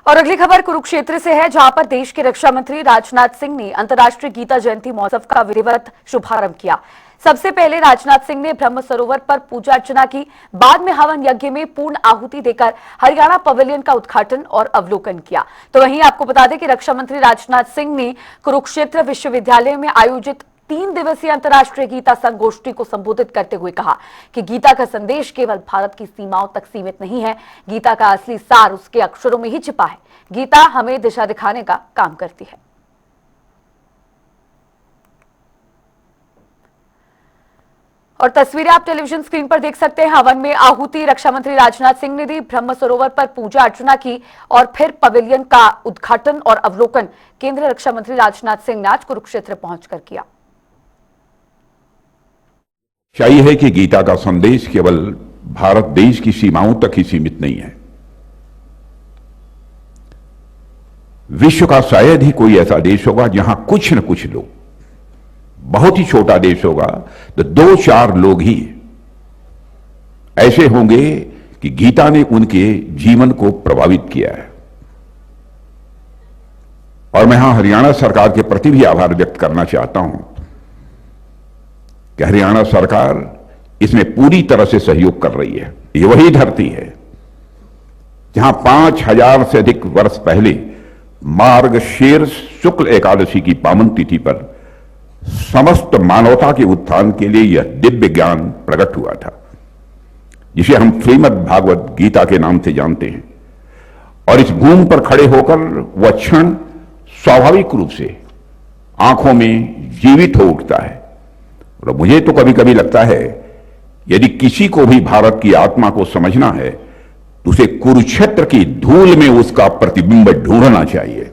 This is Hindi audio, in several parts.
और अगली खबर कुरुक्षेत्र से है, जहां पर देश के रक्षा मंत्री राजनाथ सिंह ने अंतर्राष्ट्रीय गीता जयंती महोत्सव का विधिवत शुभारंभ किया। सबसे पहले राजनाथ सिंह ने ब्रह्म सरोवर पर पूजा अर्चना की, बाद में हवन यज्ञ में पूर्ण आहुति देकर हरियाणा पवेलियन का उद्घाटन और अवलोकन किया। तो वहीं आपको बता दें कि रक्षा मंत्री राजनाथ सिंह ने कुरुक्षेत्र विश्वविद्यालय में आयोजित 3 दिवसीय अंतर्राष्ट्रीय गीता संगोष्ठी को संबोधित करते हुए कहा कि गीता का संदेश केवल भारत की सीमाओं तक सीमित नहीं है। गीता का असली सार उसके अक्षरों में ही छिपा है। गीता हमें दिशा दिखाने का काम करती है। और तस्वीरें आप टेलीविजन स्क्रीन पर देख सकते हैं। हवन में आहुति रक्षा मंत्री राजनाथ सिंह ने दी, ब्रह्म सरोवर पर पूजा अर्चना की और फिर पवेलियन का उद्घाटन और अवलोकन केंद्रीय रक्षा मंत्री राजनाथ सिंह ने आज कुरुक्षेत्र पहुंचकर किया। सच्चाई है कि गीता का संदेश केवल भारत देश की सीमाओं तक ही सीमित नहीं है। विश्व का शायद ही कोई ऐसा देश होगा जहां कुछ न कुछ लोग, बहुत ही छोटा देश होगा तो 2-4 लोग ही ऐसे होंगे कि गीता ने उनके जीवन को प्रभावित किया है। और मैं यहां हरियाणा सरकार के प्रति भी आभार व्यक्त करना चाहता हूं कि हरियाणा सरकार इसमें पूरी तरह से सहयोग कर रही है। ये वही धरती है जहां 5000 से अधिक वर्ष पहले मार्गशीर्ष शुक्ल एकादशी की पावन तिथि पर समस्त मानवता के उत्थान के लिए यह दिव्य ज्ञान प्रकट हुआ था, जिसे हम श्रीमद् भागवत गीता के नाम से जानते हैं। और इस भूमि पर खड़े होकर वह क्षण स्वाभाविक रूप से आंखों में जीवित हो उठता है। और मुझे तो कभी कभी लगता है यदि किसी को भी भारत की आत्मा को समझना है तो उसे कुरुक्षेत्र की धूल में उसका प्रतिबिंब ढूंढना चाहिए।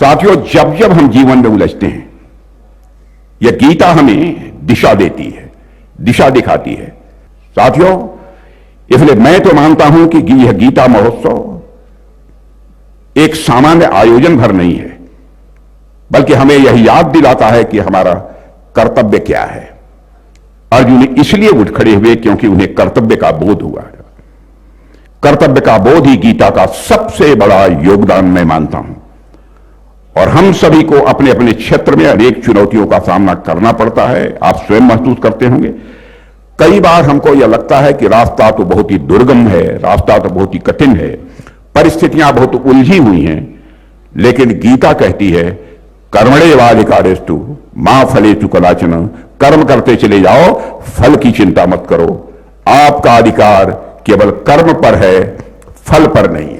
साथियों, जब जब हम जीवन में उलझते हैं, यह गीता हमें दिशा देती है, दिशा दिखाती है। साथियों, इसलिए मैं तो मानता हूं कि यह गीता महोत्सव एक सामान्य आयोजन भर नहीं है, बल्कि हमें यह याद दिलाता है कि हमारा कर्तव्य क्या है। अर्जुन इसलिए उठ खड़े हुए क्योंकि उन्हें कर्तव्य का बोध हुआ। कर्तव्य का बोध ही गीता का सबसे बड़ा योगदान मैं मानता हूं। और हम सभी को अपने अपने क्षेत्र में अनेक चुनौतियों का सामना करना पड़ता है। आप स्वयं महसूस करते होंगे, कई बार हमको यह लगता है कि रास्ता तो बहुत ही दुर्गम है, रास्ता तो बहुत ही कठिन है, परिस्थितियां बहुत उलझी हुई हैं। लेकिन गीता कहती है, कर्मण्येवाधिकारस्तु मां फलेषु कदाचन, कर्म करते चले जाओ, फल की चिंता मत करो। आपका अधिकार केवल कर्म पर है, फल पर नहीं है।